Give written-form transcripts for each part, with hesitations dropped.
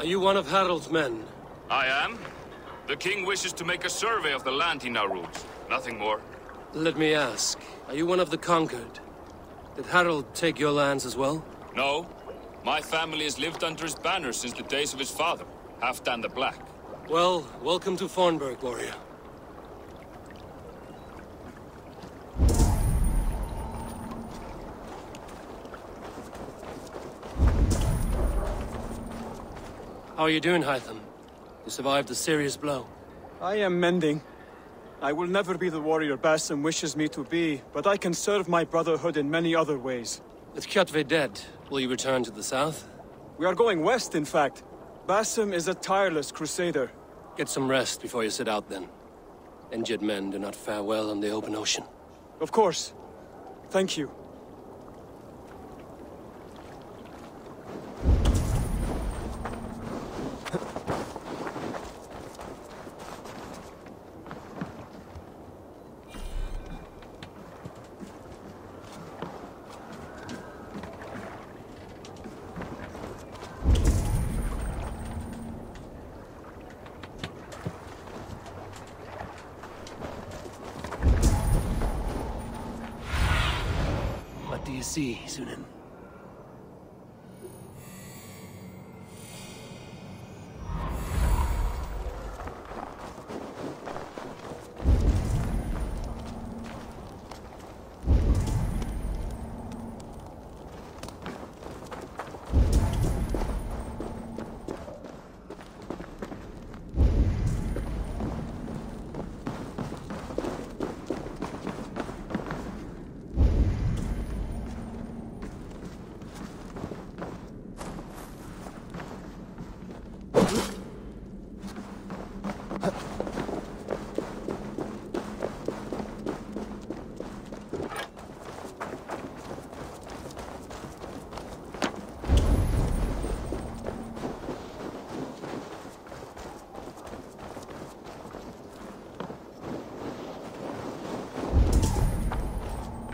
Are you one of Harald's men? I am. The king wishes to make a survey of the land he now rules. Nothing more. Let me ask, are you one of the conquered? Did Harald take your lands as well? No. My family has lived under his banner since the days of his father, Halfdan the Black. Well, welcome to Fornburg, warrior. How are you doing, Hytham? You survived a serious blow. I am mending. I will never be the warrior Basim wishes me to be, but I can serve my brotherhood in many other ways. With Kjotve dead, will you return to the south? We are going west, in fact. Basim is a tireless crusader. Get some rest before you set out, then. Injured men do not fare well on the open ocean. Of course. Thank you. What do you see, Sunan?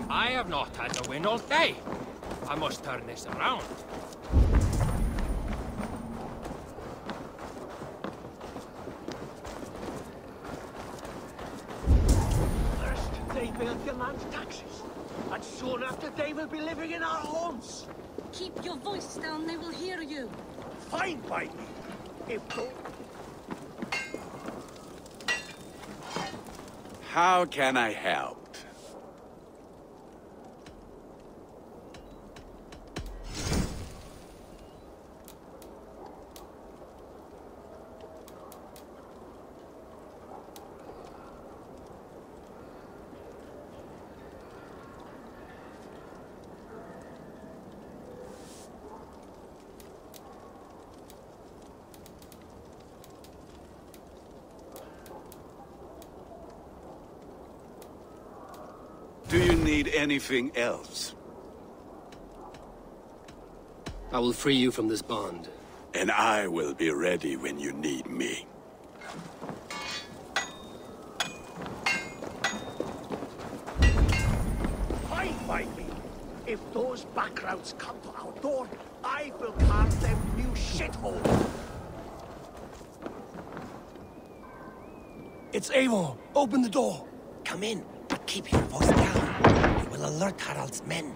I have not had the wind all day. I must turn this around. First, they will demand taxes. And soon after, they will be living in our homes. Keep your voice down, they will hear you. Fine by me. If so... How can I help? Do you need anything else? I will free you from this bond. And I will be ready when you need me. Fine by me. If those backgrounds come to our door, I will carve them new shitholes. It's Eivor. Open the door. Come in, but keep your voice down. You will alert Harald's men.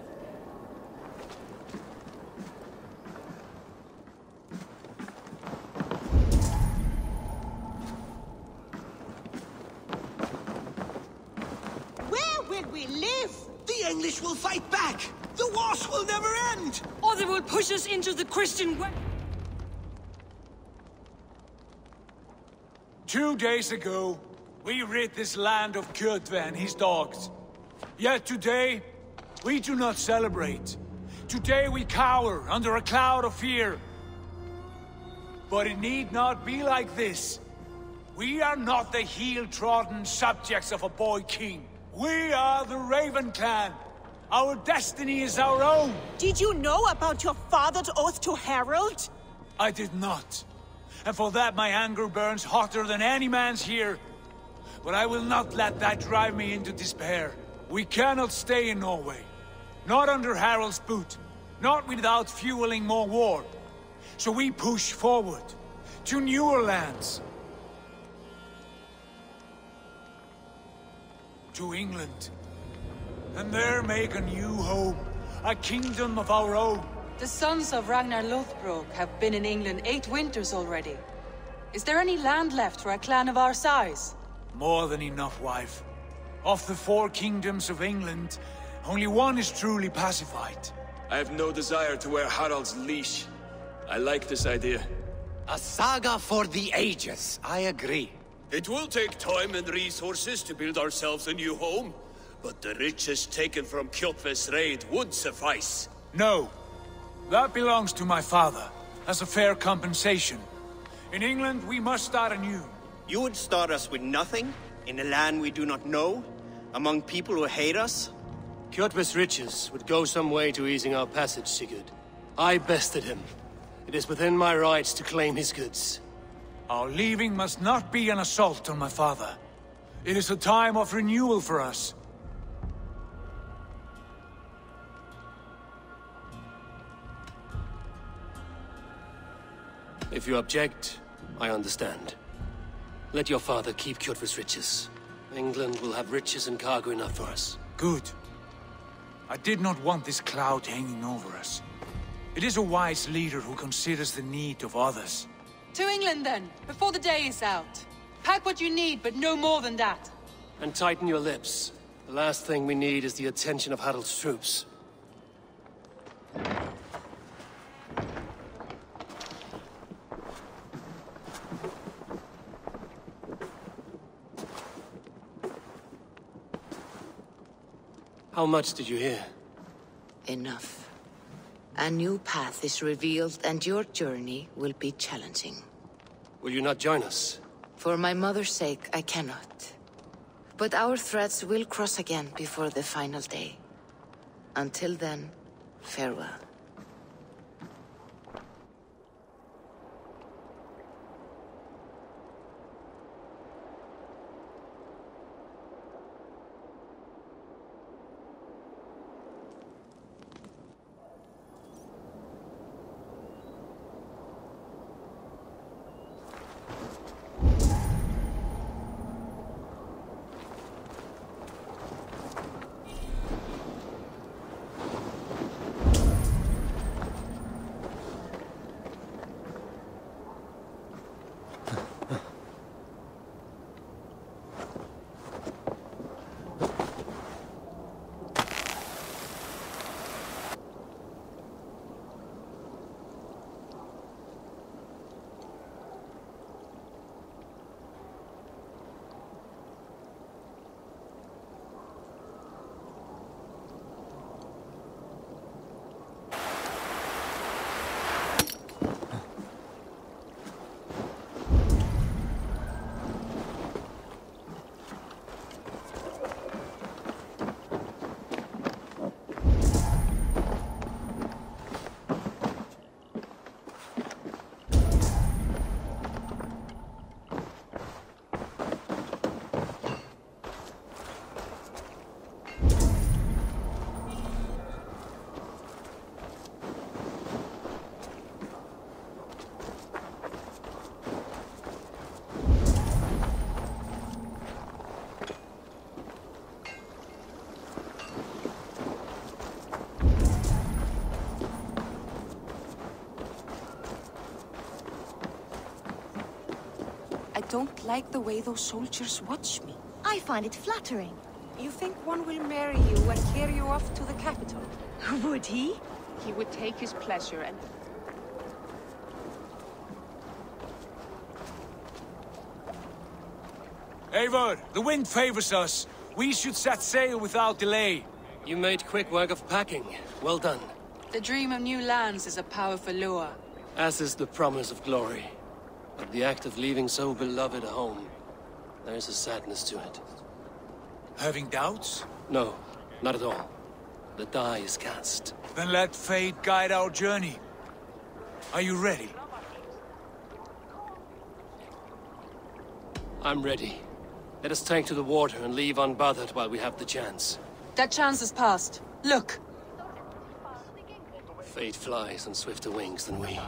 Where will we live? The English will fight back. The wars will never end. Or they will push us into the Christian way. 2 days ago, we rid this land of Kjotve and his dogs. Yet today, we do not celebrate. Today we cower under a cloud of fear. But it need not be like this. We are not the heel-trodden subjects of a boy king. We are the Raven clan. Our destiny is our own. Did you know about your father's oath to Harald? I did not. And for that my anger burns hotter than any man's here. But I will not let that drive me into despair. We cannot stay in Norway. Not under Harald's boot. Not without fueling more war. So we push forward. to newer lands. To England. And there make a new home. A kingdom of our own. The sons of Ragnar Lothbrok have been in England 8 winters already. Is there any land left for a clan of our size? More than enough, wife. Of the 4 kingdoms of England, only one is truly pacified. I have no desire to wear Harald's leash. I like this idea. A saga for the ages, I agree. It will take time and resources to build ourselves a new home, but the riches taken from Kjotve's raid would suffice. No. That belongs to my father, as a fair compensation. In England, we must start anew. You would start us with nothing? In a land we do not know? Among people who hate us? Kjotve's riches would go some way to easing our passage, Sigurd. I bested him. It is within my rights to claim his goods. Our leaving must not be an assault on my father. It is a time of renewal for us. If you object, I understand. Let your father keep Kjotve's riches. England will have riches and cargo enough for us. Good. I did not want this cloud hanging over us. It is a wise leader who considers the need of others. To England then, before the day is out. Pack what you need, but no more than that. And tighten your lips. The last thing we need is the attention of Harald's troops. How much did you hear? Enough. A new path is revealed, and your journey will be challenging. Will you not join us? For my mother's sake, I cannot. But our threads will cross again before the final day. Until then, farewell. I don't like the way those soldiers watch me. I find it flattering. You think one will marry you and carry you off to the capital? Would he? He would take his pleasure and... Eivor, the wind favors us. We should set sail without delay. You made quick work of packing. Well done. The dream of new lands is a powerful lure. As is the promise of glory. But the act of leaving so beloved a home, there is a sadness to it. Having doubts? No, not at all. The die is cast. Then let fate guide our journey. Are you ready? I'm ready. Let us take to the water and leave unbothered while we have the chance. That chance has passed. Look! Fate flies on swifter wings than we.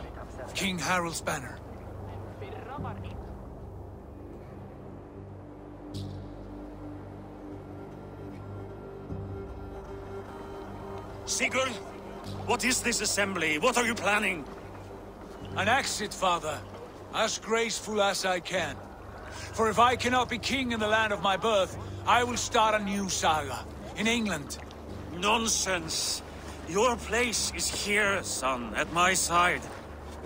King Harald's banner. Sigurd, what is this assembly? What are you planning? An exit, father. As graceful as I can. For if I cannot be king in the land of my birth, I will start a new saga. In England. Nonsense. Your place is here, son, at my side.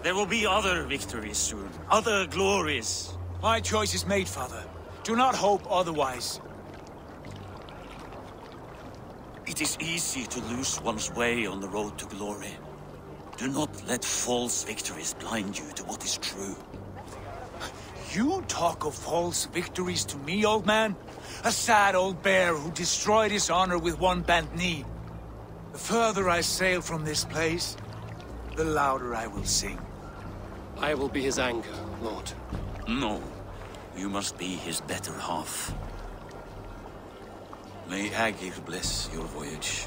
There will be other victories soon. Other glories. My choice is made, father. Do not hope otherwise. It is easy to lose one's way on the road to glory. Do not let false victories blind you to what is true. You talk of false victories to me, old man? A sad old bear who destroyed his honor with one bent knee. The further I sail from this place, the louder I will sing. I will be his anchor, Lord. No. You must be his better half. May Agir bless your voyage.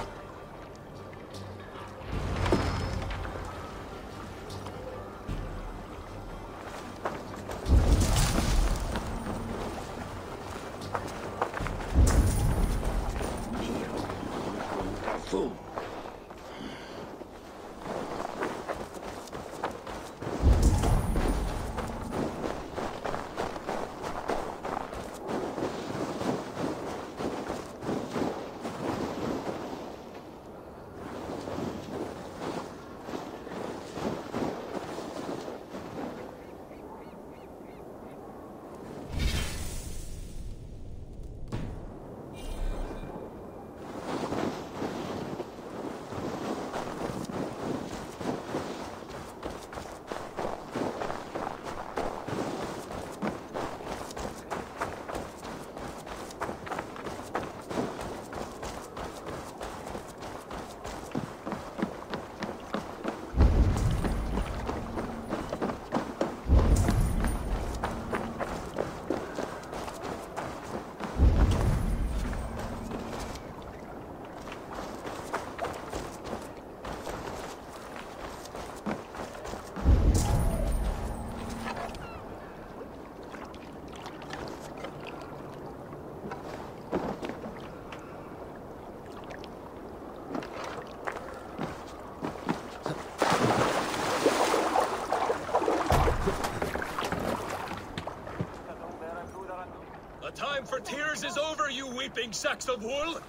For tears is over, you weeping sacks of wool!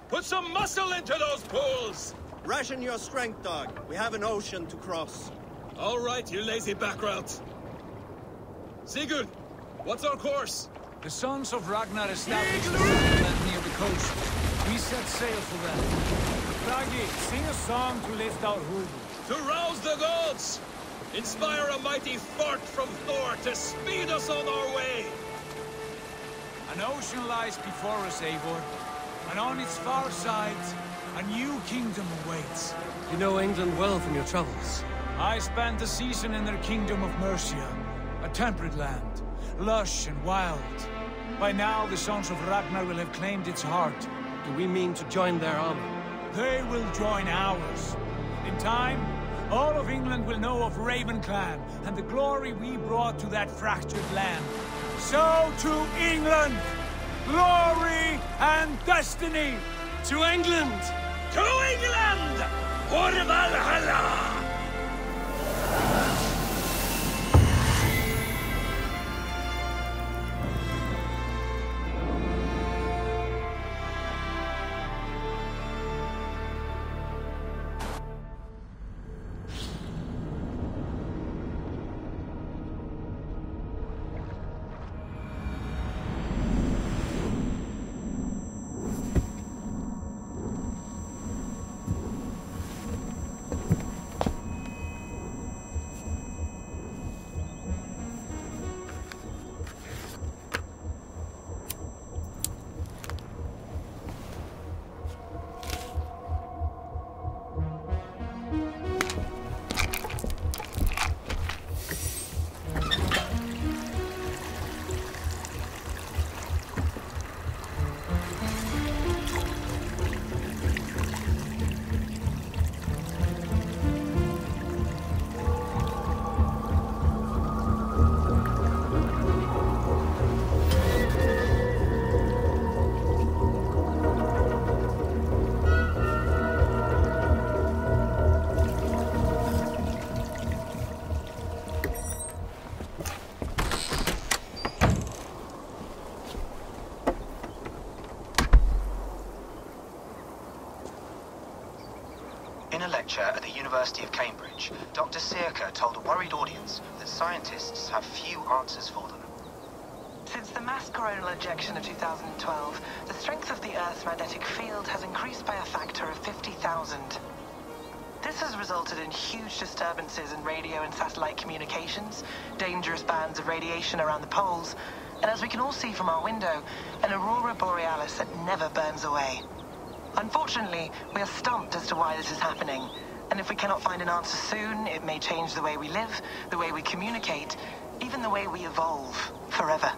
Put some muscle into those pools! Ration your strength, dog. We have an ocean to cross. All right, you lazy backroutes. Sigurd, what's our course? The sons of Ragnar established a settlement near the coast. We set sail for them. Bragi, sing a song to lift our hood. To rouse the gods! Inspire a mighty fart from Thor to speed us on our way! An ocean lies before us, Eivor, and on its far sides, a new kingdom awaits. You know England well from your travels. I spent a season in their kingdom of Mercia, a temperate land, lush and wild. By now, the sons of Ragnar will have claimed its heart. Do we mean to join their army? They will join ours. In time, all of England will know of Raven Clan and the glory we brought to that fractured land. So to England! Glory and destiny! To England! To England! For Valhalla! researcher at the University of Cambridge, Dr. Circa told a worried audience that scientists have few answers for them. Since the mass coronal ejection of 2012, the strength of the Earth's magnetic field has increased by a factor of 50,000. This has resulted in huge disturbances in radio and satellite communications, dangerous bands of radiation around the poles, and as we can all see from our window, an aurora borealis that never burns away. Unfortunately, we are stumped as to why this is happening, and if we cannot find an answer soon, it may change the way we live, the way we communicate, even the way we evolve, forever.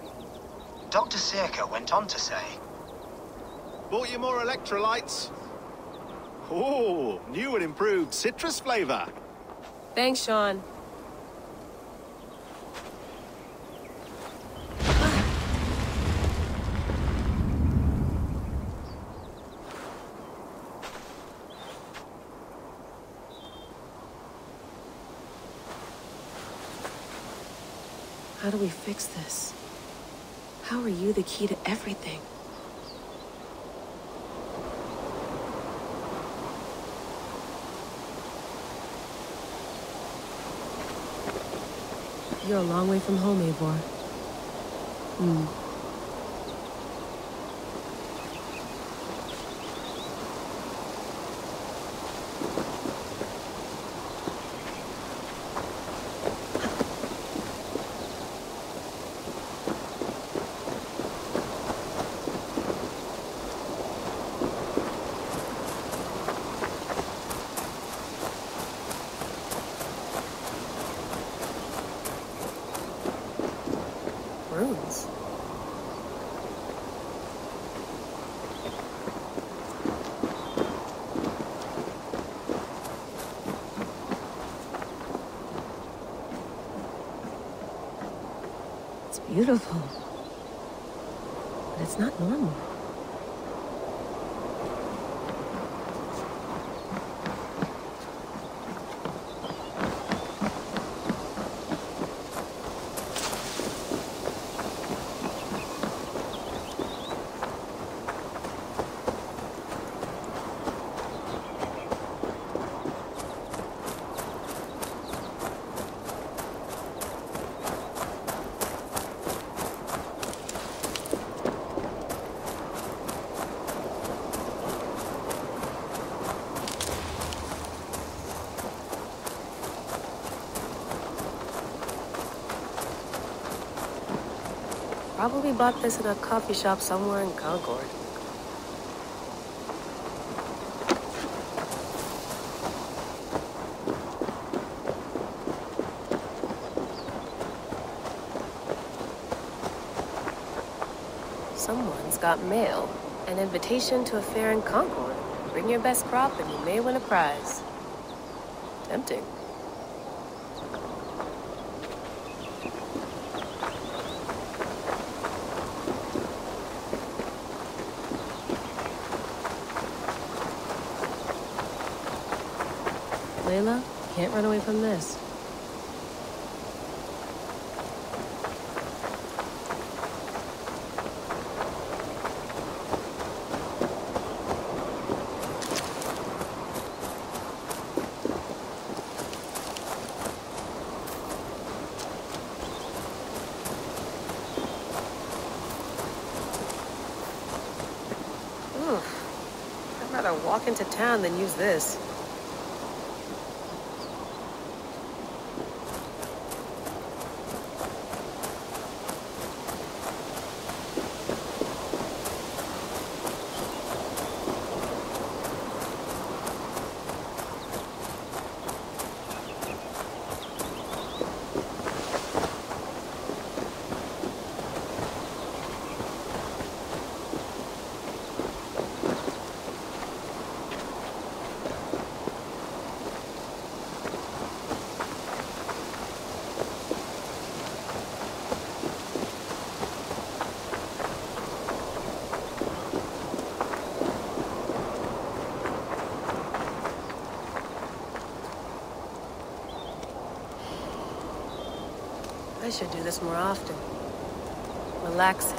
Dr. Circa went on to say, "Bought you more electrolytes? Oh, new and improved citrus flavor." Thanks, Sean. How do we fix this? How are you the key to everything? You're a long way from home, Eivor. Runes. It's beautiful, but it's not normal. Probably bought this in a coffee shop somewhere in Concord. Someone's got mail. An invitation to a fair in Concord. Bring your best crop and you may win a prize. Tempting. Layla, can't run away from this. I'd rather walk into town than use this. I should do this more often. Relaxing.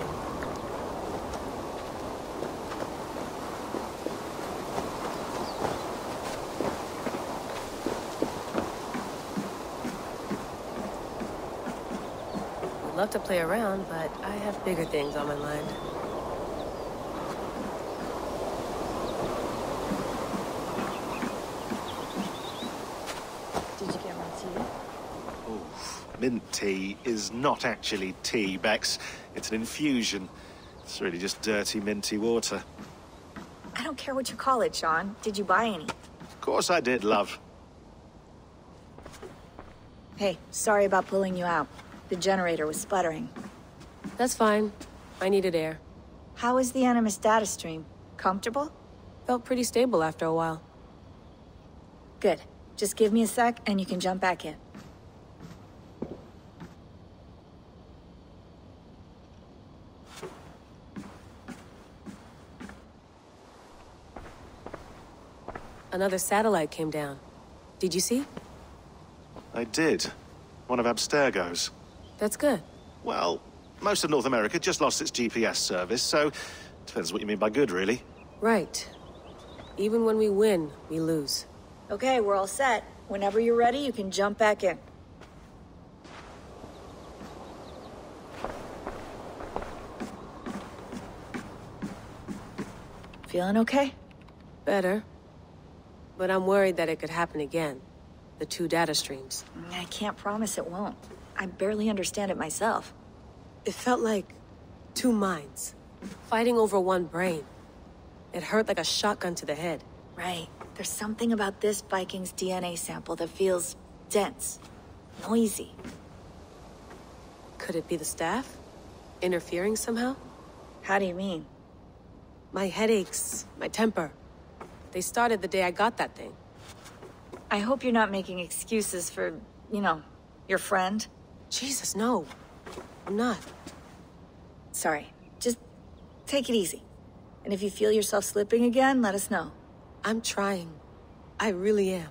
I'd love to play around, but I have bigger things on my mind. Did you get my tea? Oof. Mint tea is not actually tea, Bex. It's an infusion. It's really just dirty, minty water. I don't care what you call it, Sean. Did you buy any? Of course I did, love. Hey, sorry about pulling you out. The generator was sputtering. That's fine. I needed air. How is the Animus data stream? Comfortable? Felt pretty stable after a while. Good. Just give me a sec and you can jump back in. Another satellite came down. Did you see? I did. One of Abstergo's. That's good. Well, most of North America just lost its GPS service, so depends what you mean by good, really. Right. Even when we win, we lose. Okay, we're all set. Whenever you're ready, you can jump back in. Feeling okay? Better. But I'm worried that it could happen again. The two data streams. I can't promise it won't. I barely understand it myself. It felt like two minds, fighting over one brain. It hurt like a shotgun to the head. Right. There's something about this Viking's DNA sample that feels dense, noisy. Could it be the staff? Interfering somehow? How do you mean? My headaches, my temper. They started the day I got that thing. I hope you're not making excuses for, you know, your friend. Jesus, no. I'm not. Sorry. Just take it easy. And if you feel yourself slipping again, let us know. I'm trying. I really am.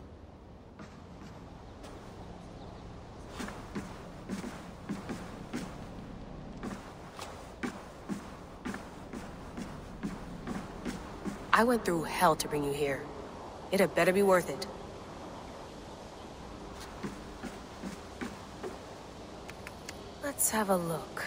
I went through hell to bring you here. It had better be worth it. Let's have a look.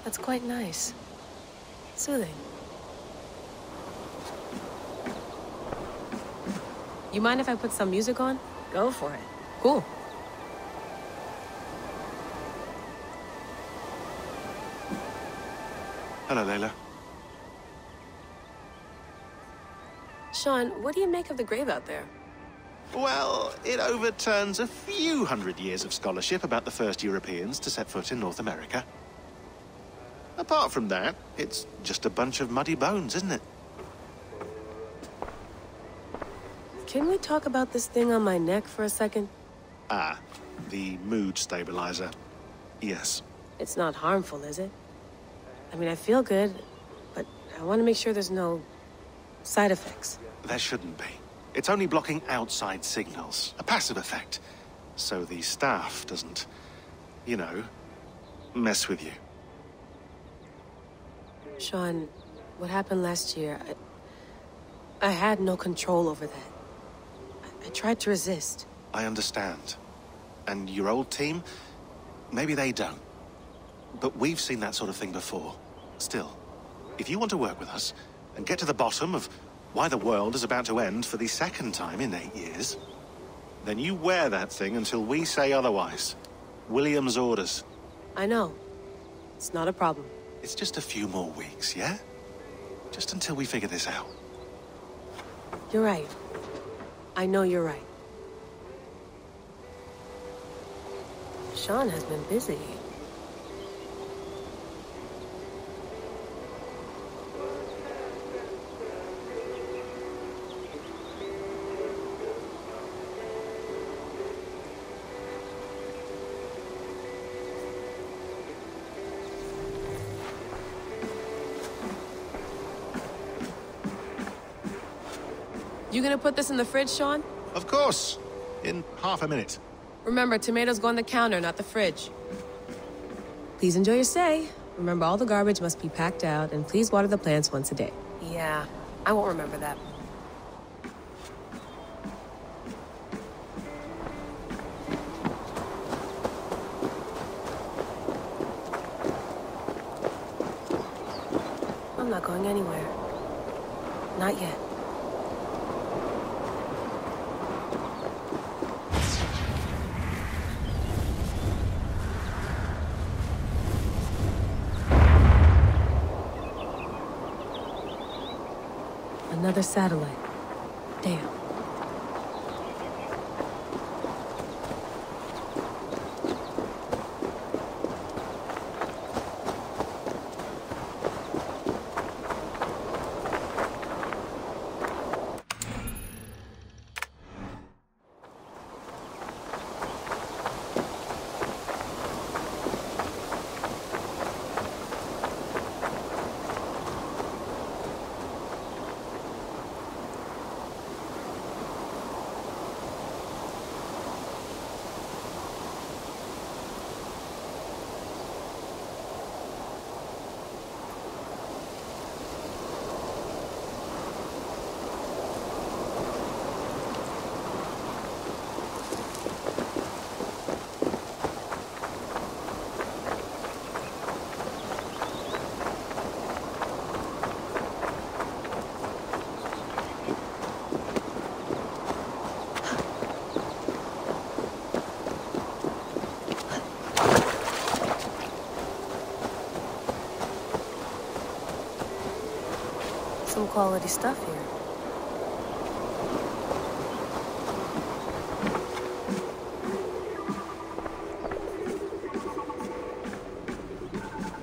That's quite nice. Soothing. You mind if I put some music on? Go for it. Cool. Hello, Layla. Sean, what do you make of the grave out there? Well, it overturns a few hundred years of scholarship about the first Europeans to set foot in North America. Apart from that, it's just a bunch of muddy bones, isn't it? Can we talk about this thing on my neck for a second? Ah, the mood stabilizer. Yes. It's not harmful, is it? I mean, I feel good, but I want to make sure there's no side effects. There shouldn't be. It's only blocking outside signals, a passive effect. So the staff doesn't, you know, mess with you. Sean, what happened last year, I had no control over that. I tried to resist. I understand. And your old team, maybe they don't. But we've seen that sort of thing before. Still, if you want to work with us, and get to the bottom of why the world is about to end for the second time in 8 years, then you wear that thing until we say otherwise. William's orders. I know. It's not a problem. It's just a few more weeks, yeah? Just until we figure this out. You're right. I know you're right. Sean has been busy. You gonna put this in the fridge, Sean? Of course. In half a minute. Remember, tomatoes go on the counter, not the fridge. Please enjoy your stay. Remember, all the garbage must be packed out, and please water the plants once a day. Yeah, I won't remember that. I'm not going anywhere. Not yet. Another satellite. Damn. Some quality stuff here.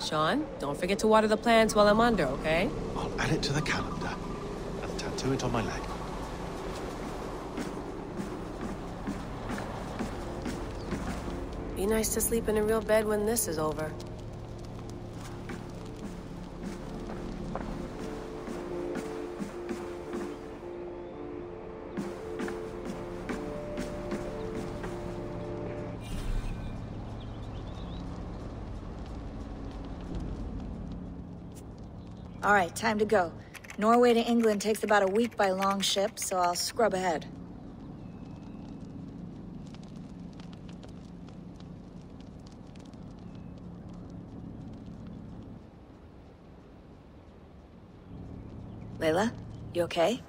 Sean, don't forget to water the plants while I'm under, okay? I'll add it to the calendar and tattoo it on my leg. Be nice to sleep in a real bed when this is over. All right, time to go. Norway to England takes about a week by long ship, so I'll scrub ahead. Layla, you okay?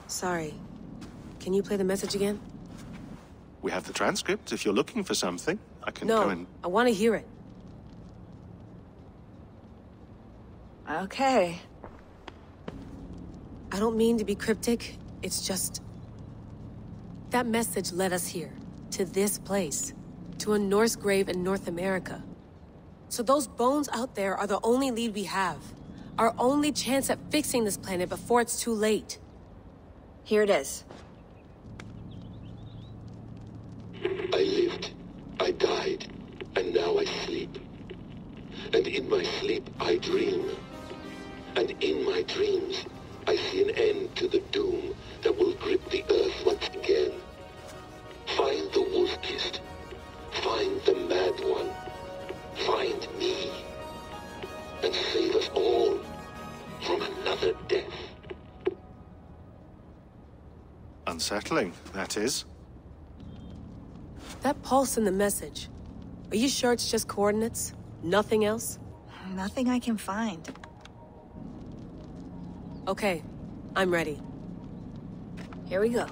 Sorry. Can you play the message again? We have the transcript. If you're looking for something, I can No, go and... I want to hear it. Okay. I don't mean to be cryptic. It's just... that message led us here. To this place. To a Norse grave in North America. So those bones out there are the only lead we have. Our only chance at fixing this planet before it's too late. Here it is. I lived, I died, and now I sleep. And in my sleep I dream. And in my dreams I see an end to the doom that will grip the earth once again. Find the wolf-kissed. Find the mad one. Unsettling, that is. That pulse in the message. Are you sure it's just coordinates? Nothing else? Nothing I can find. Okay, I'm ready. Here we go.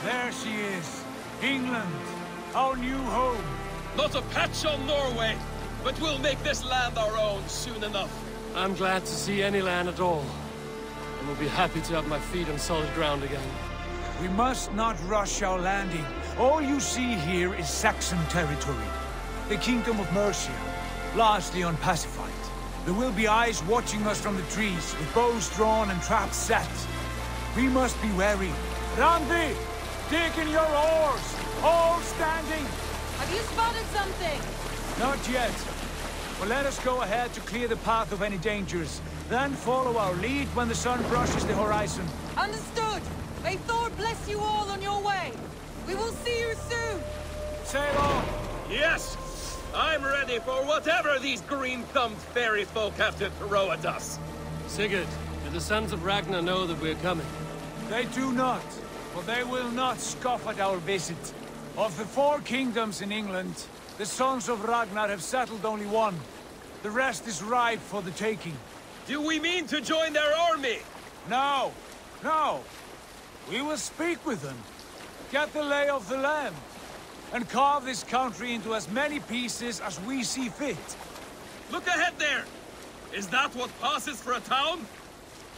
There she is. England, our new home. Not a patch on Norway, but we'll make this land our own soon enough. I'm glad to see any land at all. And will be happy to have my feet on solid ground again. We must not rush our landing. All you see here is Saxon territory. The Kingdom of Mercia, largely unpacified. There will be eyes watching us from the trees, with bows drawn and traps set. We must be wary. Randi! Dig in your oars! All standing! Have you spotted something? Not yet. But let us go ahead to clear the path of any dangers. Then follow our lead when the sun brushes the horizon. Understood! May Thor bless you all on your way! We will see you soon! Sail on! Yes! I'm ready for whatever these green-thumbed fairy folk have to throw at us. Sigurd, do the sons of Ragnar know that we're coming? They do not, but they will not scoff at our visit. Of the 4 kingdoms in England, the sons of Ragnar have settled only one. The rest is ripe for the taking. Do we mean to join their army? No, no. We will speak with them, get the lay of the land, and carve this country into as many pieces as we see fit. Look ahead there! Is that what passes for a town?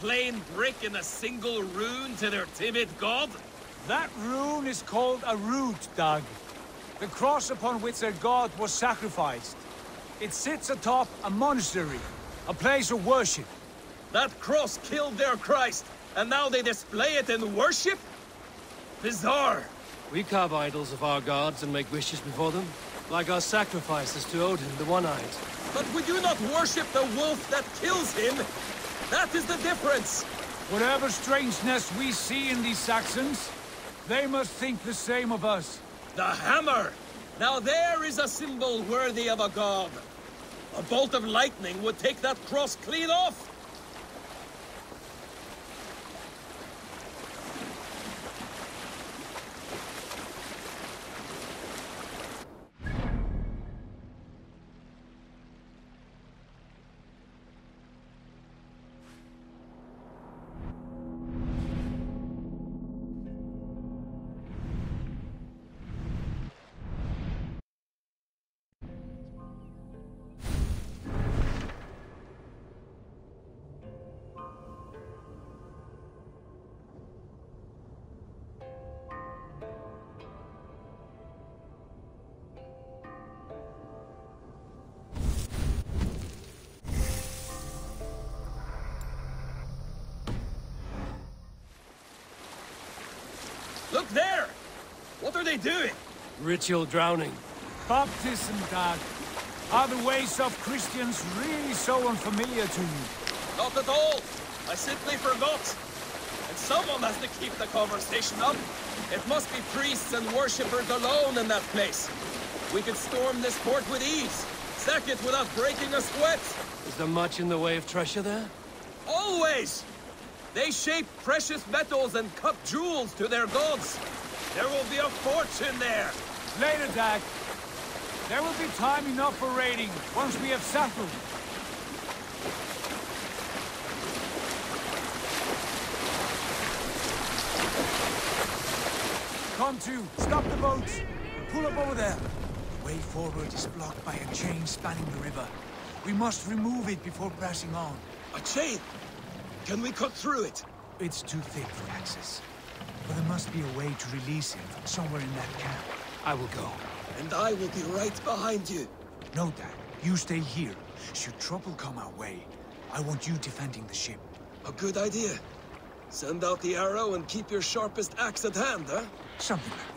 Plain brick in a single rune to their timid god? That rune is called a root, Dag. The cross upon which their god was sacrificed. It sits atop a monastery, a place of worship. That cross killed their Christ, and now they display it in worship? Bizarre. We carve idols of our gods and make wishes before them, like our sacrifices to Odin, the One-Eyed. But we do not worship the wolf that kills him. That is the difference. Whatever strangeness we see in these Saxons, they must think the same of us. The hammer! Now there is a symbol worthy of a god. A bolt of lightning would take that cross clean off. Look there! What are they doing? Ritual drowning. Baptism, Dad. Are the ways of Christians really so unfamiliar to you? Not at all. I simply forgot. And someone has to keep the conversation up. It must be priests and worshippers alone in that place. We could storm this port with ease. Sack it without breaking a sweat. Is there much in the way of treasure there? Always! They shape precious metals and cut jewels to their gods. There will be a fortune there. Later, Dag. There will be time enough for raiding once we have settled. Come to. Stop the boats. Pull up over there. The way forward is blocked by a chain spanning the river. We must remove it before pressing on. A chain? Can we cut through it? It's too thick for access. But there must be a way to release him somewhere in that camp. I will go. And I will be right behind you. No, Dad. You stay here. Should trouble come our way, I want you defending the ship. A good idea. Send out the arrow and keep your sharpest axe at hand, huh? Something like that.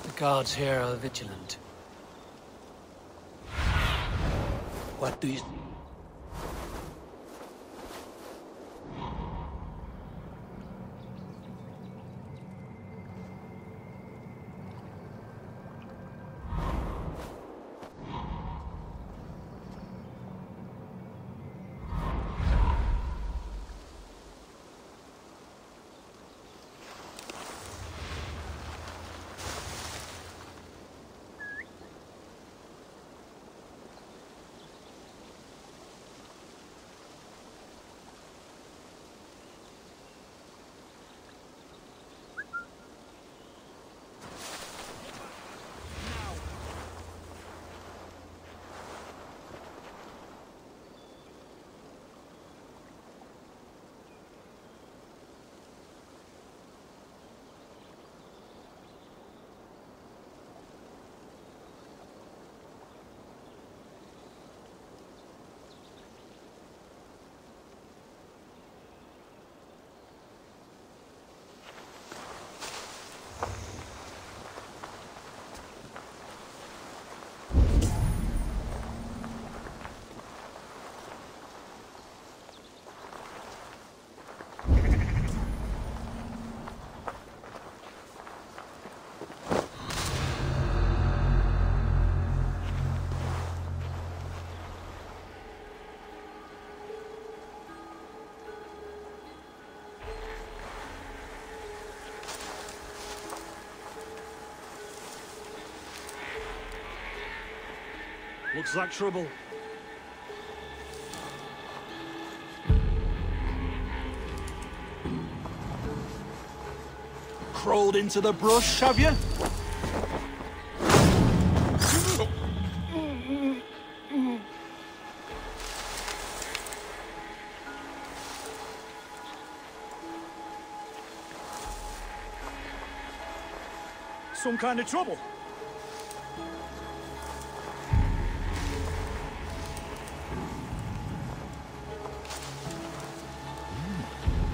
The guards here are vigilant. What do you... Looks like trouble. Crawled into the brush, have you? Some kind of trouble.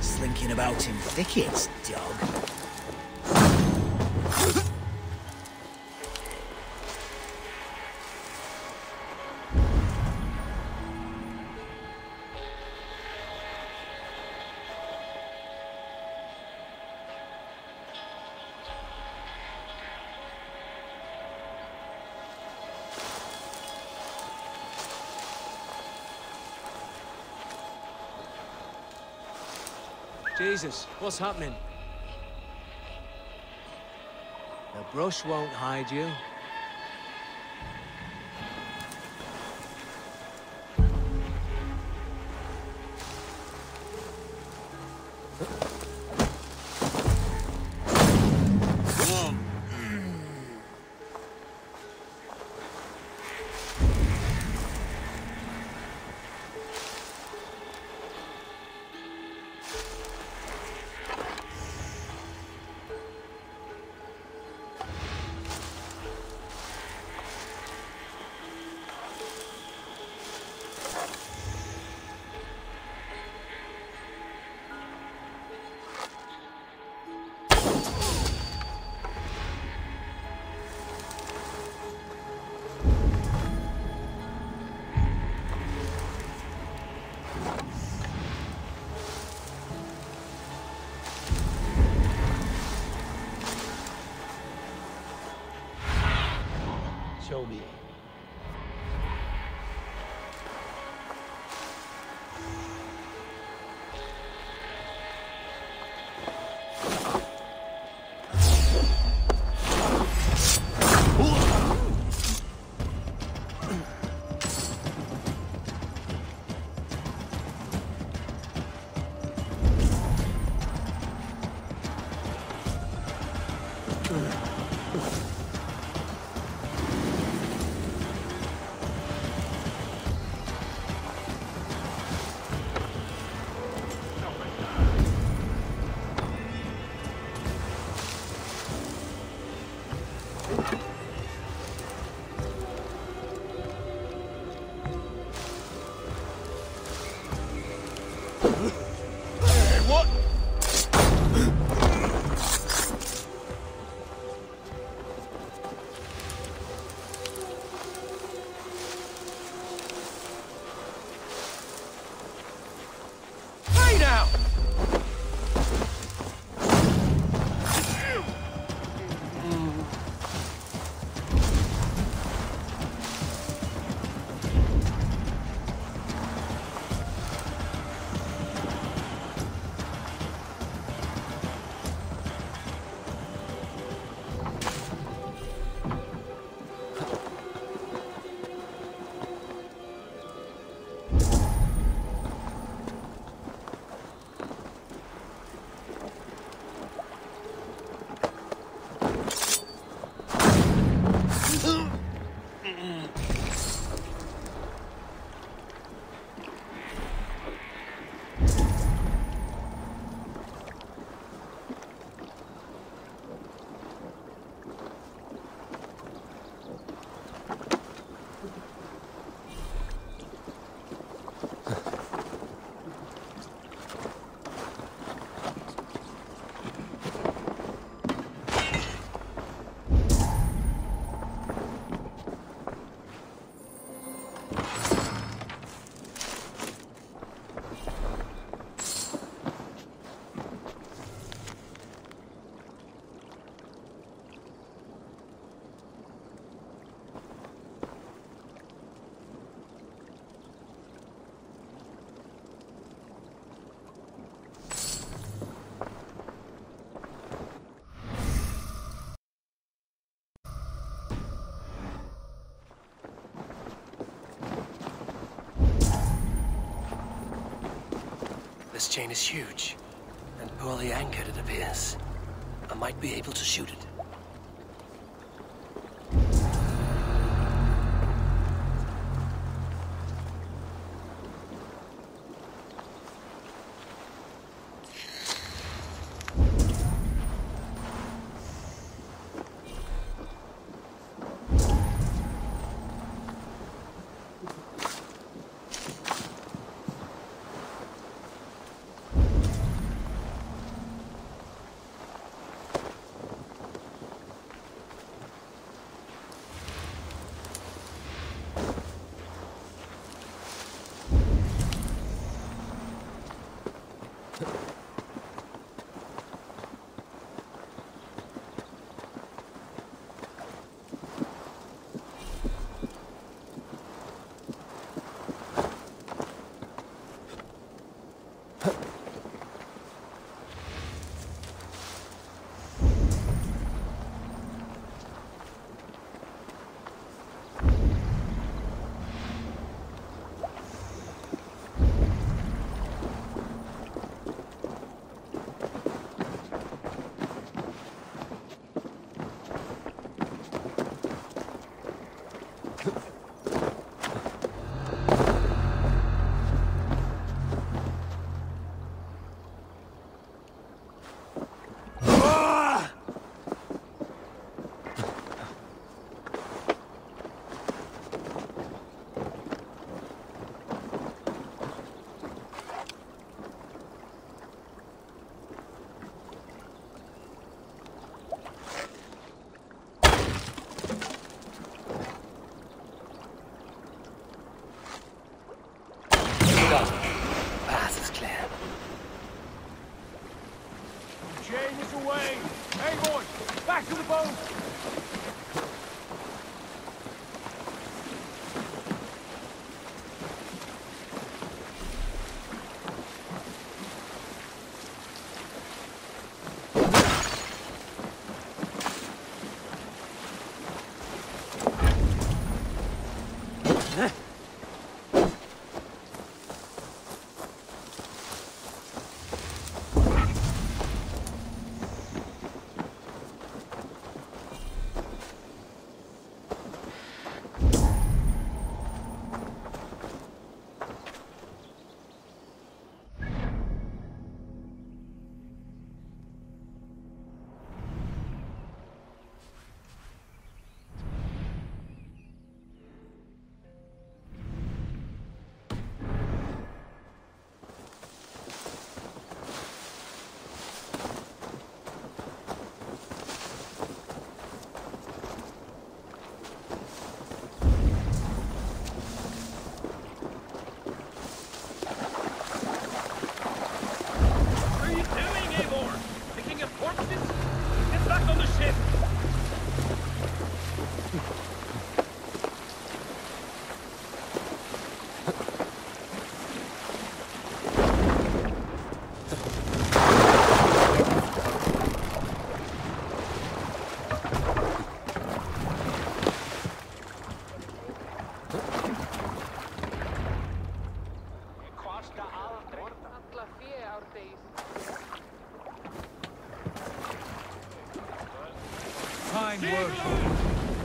Slinking about in thickets, dog. Jesus, what's happening? The brush won't hide you. Show me. This chain is huge, and poorly anchored, it appears. I might be able to shoot it.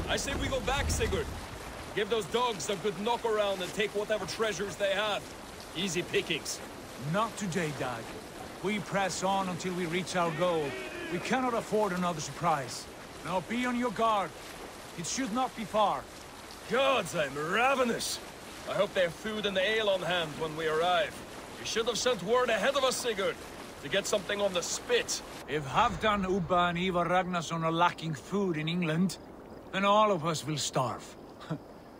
I say we go back, Sigurd. Give those dogs a good knock around and take whatever treasures they have. Easy pickings. Not today, Dag. We press on until we reach our goal. We cannot afford another surprise. Now be on your guard. It should not be far. Gods, I'm ravenous. I hope they have food and ale on hand when we arrive. You should have sent word ahead of us, Sigurd, to get something on the spit. If Halfdan, Ubba and Ivar Ragnarsson are lacking food in England, then all of us will starve.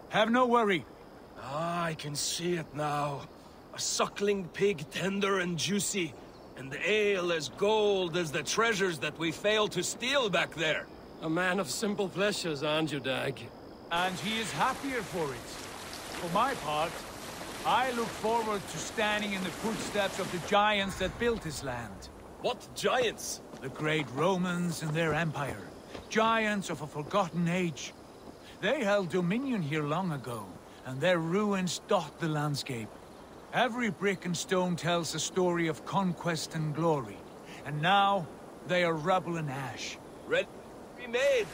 Have no worry. Ah, I can see it now. A suckling pig, tender and juicy, and the ale as gold as the treasures that we failed to steal back there. A man of simple pleasures, aren't you, Dag? And he is happier for it. For my part, I look forward to standing in the footsteps of the giants that built this land. What giants? The great Romans and their empire. Giants of a forgotten age. They held dominion here long ago, and their ruins dot the landscape. Every brick and stone tells a story of conquest and glory. And now, they are rubble and ash. Ready to be made.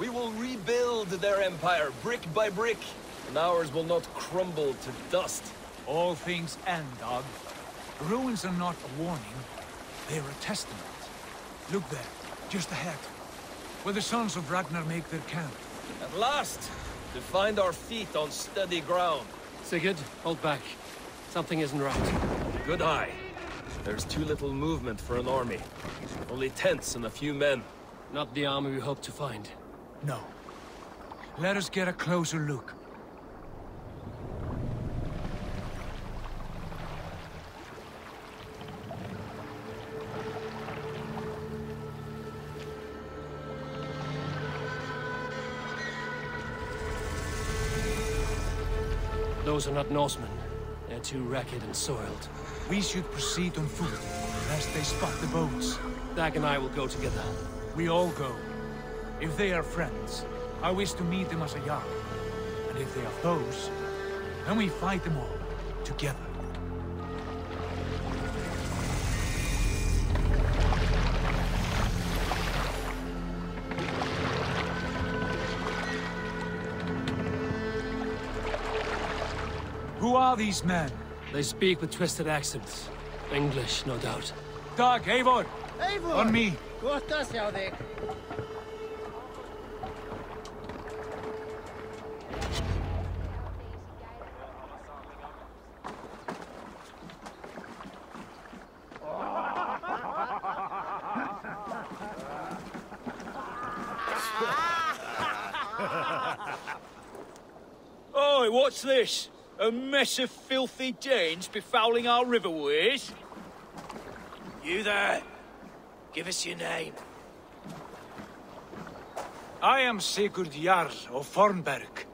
We will rebuild their empire, brick by brick, and ours will not crumble to dust. All things end, Dog. The ruins are not a warning. They are a testament. Look there, just ahead, where the sons of Ragnar make their camp. At last, to find our feet on steady ground. Sigurd, hold back. Something isn't right. Good eye. There's too little movement for an army. Only tents and a few men. Not the army we hoped to find. No. Let us get a closer look. Those are not Norsemen. They're too ragged and soiled. We should proceed on foot, lest they spot the boats. Dag and I will go together. We all go. If they are friends, I wish to meet them as a Jarl. And if they are foes, then we fight them all, together. Who are these men? They speak with twisted accents. English, no doubt. Dag, Eivor! Eivor! On me! Godt å se deg. Oi, what's this? A mess of filthy Danes befouling our riverways? You there! Give us your name. I am Sigurd Jarl of Fornberg.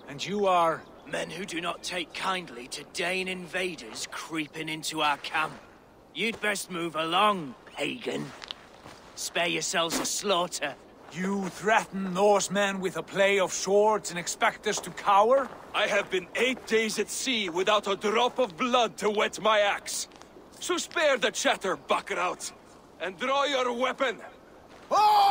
And you are... Men who do not take kindly to Dane invaders creeping into our camp. You'd best move along, pagan. Spare yourselves a slaughter. You threaten Norsemen with a play of swords and expect us to cower? I have been 8 days at sea without a drop of blood to wet my axe. So spare the chatter, Buckerout, and draw your weapon. Oh!